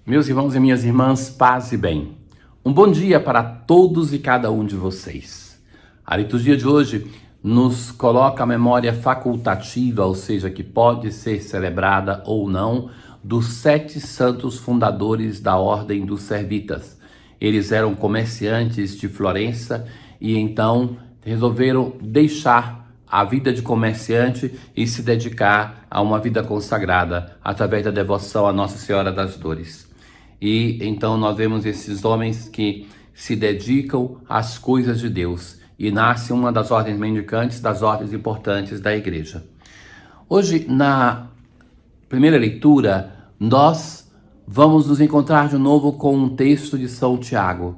Meus irmãos e minhas irmãs, paz e bem. Um bom dia para todos e cada um de vocês. A liturgia de hoje nos coloca a memória facultativa, ou seja, que pode ser celebrada ou não, dos 7 santos fundadores da Ordem dos Servitas. Eles eram comerciantes de Florença e então resolveram deixar a vida de comerciante e se dedicar a uma vida consagrada através da devoção a Nossa Senhora das Dores. E então nós vemos esses homens que se dedicam às coisas de Deus e nasce uma das ordens mendicantes, das ordens importantes da igreja. Hoje, na primeira leitura, nós vamos nos encontrar de novo com um texto de São Tiago.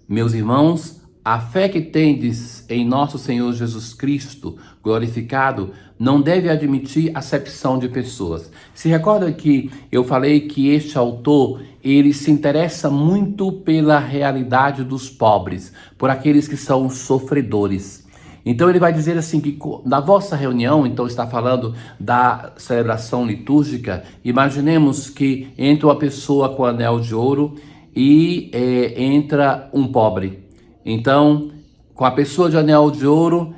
Meus irmãos, a fé que tendes em nosso Senhor Jesus Cristo glorificado não deve admitir acepção de pessoas. Se recorda que eu falei que este autor, ele se interessa muito pela realidade dos pobres, por aqueles que são sofredores. Então ele vai dizer assim que na vossa reunião, então está falando da celebração litúrgica, imaginemos que entra uma pessoa com anel de ouro e entra um pobre. Então, com a pessoa de anel de ouro,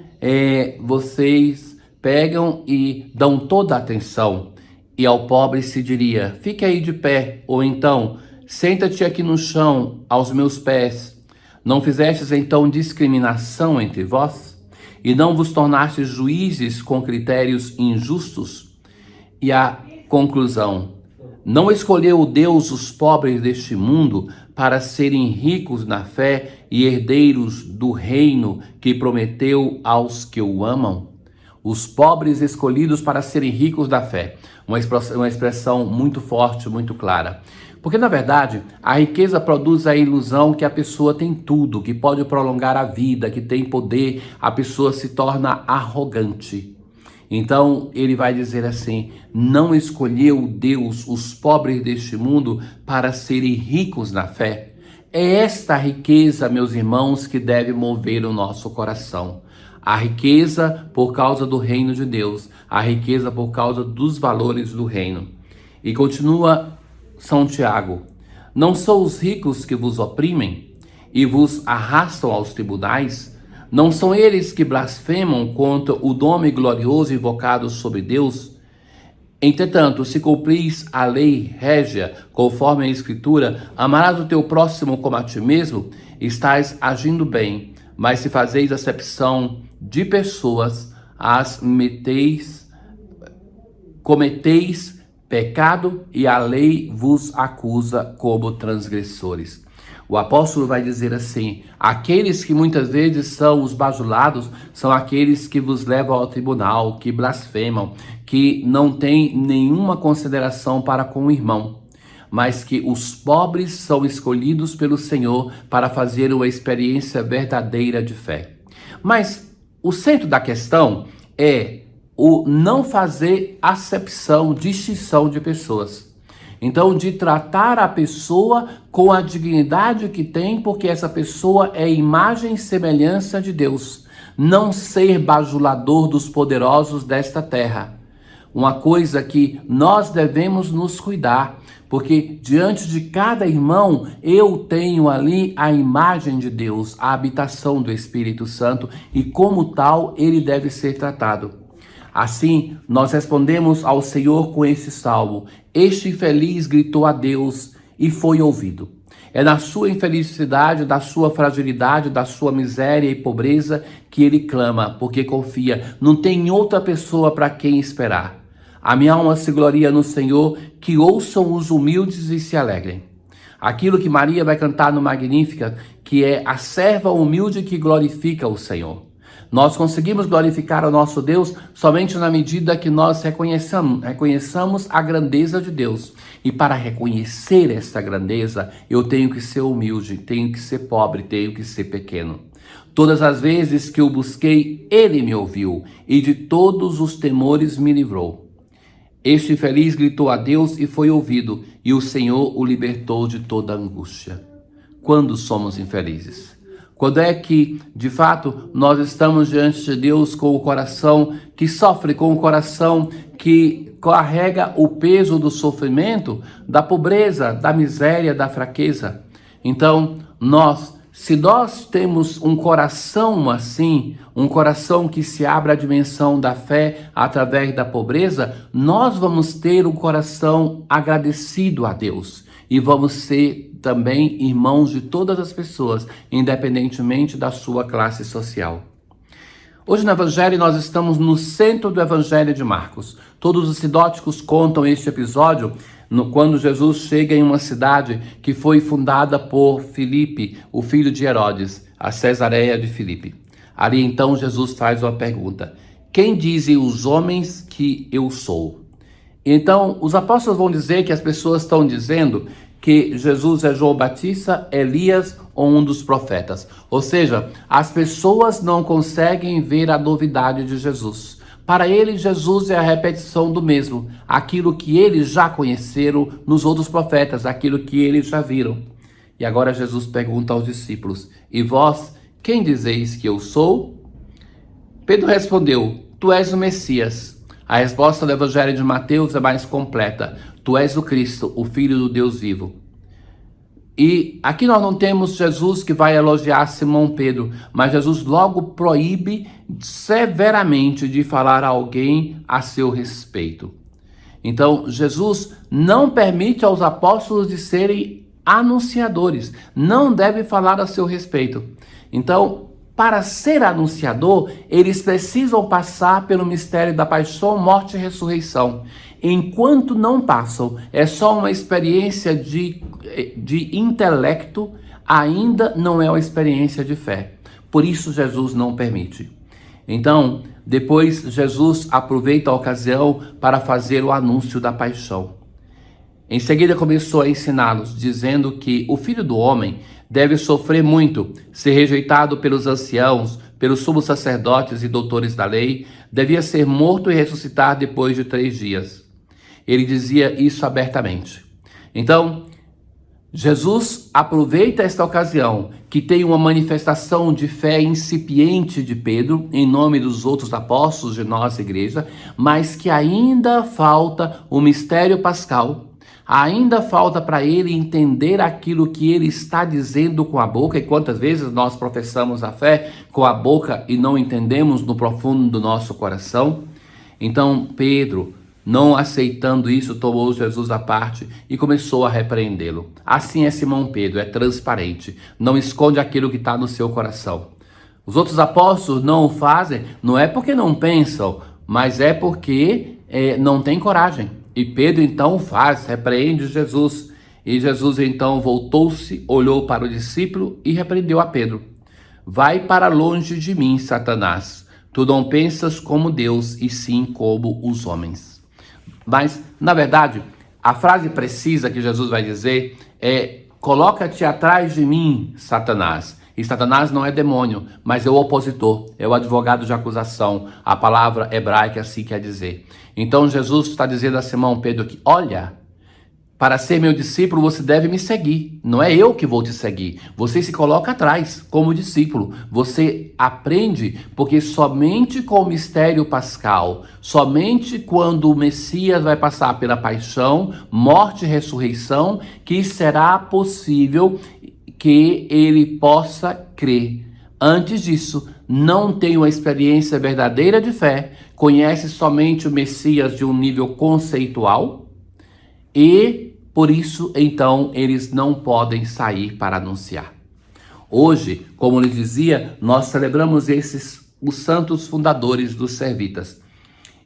vocês pegam e dão toda a atenção. E ao pobre se diria, fique aí de pé, ou então, senta-te aqui no chão, aos meus pés. Não fizestes então discriminação entre vós? E não vos tornastes juízes com critérios injustos? E a conclusão, não escolheu Deus os pobres deste mundo para serem ricos na fé e herdeiros do reino que prometeu aos que o amam? Os pobres escolhidos para serem ricos da fé. Uma expressão muito forte, muito clara. Porque, na verdade, a riqueza produz a ilusão que a pessoa tem tudo, que pode prolongar a vida, que tem poder, a pessoa se torna arrogante. Então, ele vai dizer assim, não escolheu Deus os pobres deste mundo para serem ricos na fé? É esta riqueza, meus irmãos, que deve mover o nosso coração. A riqueza por causa do reino de Deus, a riqueza por causa dos valores do reino. E continua São Tiago, não são os ricos que vos oprimem e vos arrastam aos tribunais? Não são eles que blasfemam contra o nome glorioso invocado sobre Deus? Entretanto, se cumpris a lei régia, conforme a Escritura, amarás o teu próximo como a ti mesmo, estais agindo bem. Mas se fazeis acepção de pessoas, cometeis pecado e a lei vos acusa como transgressores. O apóstolo vai dizer assim, aqueles que muitas vezes são os bajulados, são aqueles que vos levam ao tribunal, que blasfemam, que não têm nenhuma consideração para com o irmão, mas que os pobres são escolhidos pelo Senhor para fazer uma experiência verdadeira de fé. Mas o centro da questão é o não fazer acepção, distinção de pessoas. Então, de tratar a pessoa com a dignidade que tem, porque essa pessoa é imagem e semelhança de Deus. Não ser bajulador dos poderosos desta terra. Uma coisa que nós devemos nos cuidar, porque diante de cada irmão eu tenho ali a imagem de Deus, a habitação do Espírito Santo e como tal ele deve ser tratado. Assim, nós respondemos ao Senhor com esse salmo. Este infeliz gritou a Deus e foi ouvido. É na sua infelicidade, da sua fragilidade, da sua miséria e pobreza que ele clama, porque confia, não tem outra pessoa para quem esperar. A minha alma se gloria no Senhor, que ouçam os humildes e se alegrem. Aquilo que Maria vai cantar no Magnífica, que é a serva humilde que glorifica o Senhor. Nós conseguimos glorificar o nosso Deus somente na medida que nós reconheçamos a grandeza de Deus. E para reconhecer essa grandeza, eu tenho que ser humilde, tenho que ser pobre, tenho que ser pequeno. Todas as vezes que eu busquei, ele me ouviu e de todos os temores me livrou. Este infeliz gritou a Deus e foi ouvido, e o Senhor o libertou de toda angústia. Quando somos infelizes? Quando é que, de fato, nós estamos diante de Deus com o coração que sofre, com o coração que carrega o peso do sofrimento, da pobreza, da miséria, da fraqueza. Então, se nós temos um coração assim, um coração que se abre à dimensão da fé através da pobreza, nós vamos ter um coração agradecido a Deus e vamos ser também irmãos de todas as pessoas, independentemente da sua classe social. Hoje no Evangelho nós estamos no centro do Evangelho de Marcos. Todos os sinóticos contam este episódio quando Jesus chega em uma cidade que foi fundada por Filipe, o filho de Herodes, a Cesareia de Filipe. Ali então Jesus faz uma pergunta: quem dizem os homens que eu sou? Então os apóstolos vão dizer que as pessoas estão dizendo que Jesus é João Batista, Elias ou um dos profetas. Ou seja, as pessoas não conseguem ver a novidade de Jesus. Para eles, Jesus é a repetição do mesmo, aquilo que eles já conheceram nos outros profetas, aquilo que eles já viram. E agora Jesus pergunta aos discípulos: e vós, quem dizeis que eu sou? Pedro respondeu: tu és o Messias. A resposta do Evangelho de Mateus é mais completa: tu és o Cristo, o Filho do Deus vivo. E aqui nós não temos Jesus que vai elogiar Simão Pedro, mas Jesus logo proíbe severamente de falar a alguém a seu respeito. Então, Jesus não permite aos apóstolos de serem anunciadores, não deve falar a seu respeito. Então, para ser anunciador, eles precisam passar pelo mistério da paixão, morte e ressurreição. Enquanto não passam, é só uma experiência de intelecto, ainda não é uma experiência de fé. Por isso Jesus não permite. Então, depois Jesus aproveita a ocasião para fazer o anúncio da paixão. Em seguida começou a ensiná-los, dizendo que o Filho do Homem deve sofrer muito, ser rejeitado pelos anciãos, pelos sumos sacerdotes e doutores da lei, devia ser morto e ressuscitar depois de 3 dias. Ele dizia isso abertamente. Então, Jesus aproveita esta ocasião, que tem uma manifestação de fé incipiente de Pedro, em nome dos outros apóstolos de nossa igreja, mas que ainda falta o mistério pascal. Ainda falta para ele entender aquilo que ele está dizendo com a boca. E quantas vezes nós professamos a fé com a boca e não entendemos no profundo do nosso coração? Então Pedro, não aceitando isso, tomou Jesus à parte e começou a repreendê-lo. Assim é Simão Pedro, é transparente, não esconde aquilo que está no seu coração. Os outros apóstolos não o fazem, não é porque não pensam, mas é porque não tem coragem. E Pedro então faz, repreende Jesus. E Jesus então voltou-se, olhou para o discípulo e repreendeu a Pedro. Vai para longe de mim, Satanás. Tu não pensas como Deus, e sim como os homens. Mas, na verdade, a frase precisa que Jesus vai dizer é: coloca-te atrás de mim, Satanás. E Satanás não é demônio, mas é o opositor, é o advogado de acusação. A palavra hebraica assim quer dizer. Então Jesus está dizendo a Simão Pedro que, olha, para ser meu discípulo você deve me seguir. Não é eu que vou te seguir. Você se coloca atrás como discípulo. Você aprende porque somente com o mistério pascal, somente quando o Messias vai passar pela paixão, morte e ressurreição, que será possível que ele possa crer. Antes disso, não tem uma experiência verdadeira de fé, conhece somente o Messias de um nível conceitual e, por isso, então, eles não podem sair para anunciar. Hoje, como lhe dizia, nós celebramos os santos fundadores dos Servitas.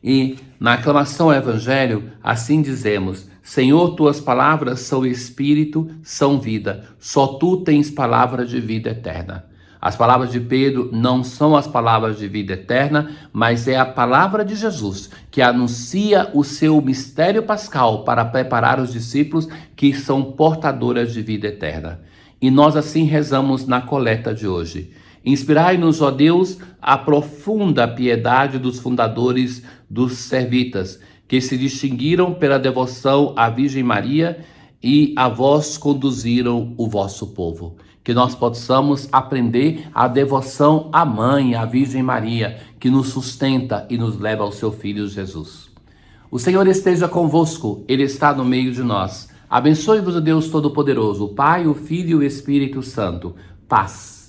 E na aclamação ao Evangelho, assim dizemos: Senhor, tuas palavras são espírito, são vida. Só tu tens palavras de vida eterna. As palavras de Pedro não são as palavras de vida eterna, mas é a palavra de Jesus, que anuncia o seu mistério pascal para preparar os discípulos que são portadoras de vida eterna. E nós assim rezamos na coleta de hoje. Inspirai-nos, ó Deus, a profunda piedade dos fundadores dos Servitas, que se distinguiram pela devoção à Virgem Maria e a vós conduziram o vosso povo. Que nós possamos aprender a devoção à Mãe, à Virgem Maria, que nos sustenta e nos leva ao seu Filho Jesus. O Senhor esteja convosco, Ele está no meio de nós. Abençoe-vos o Deus Todo-Poderoso, o Pai, o Filho e o Espírito Santo. Paz.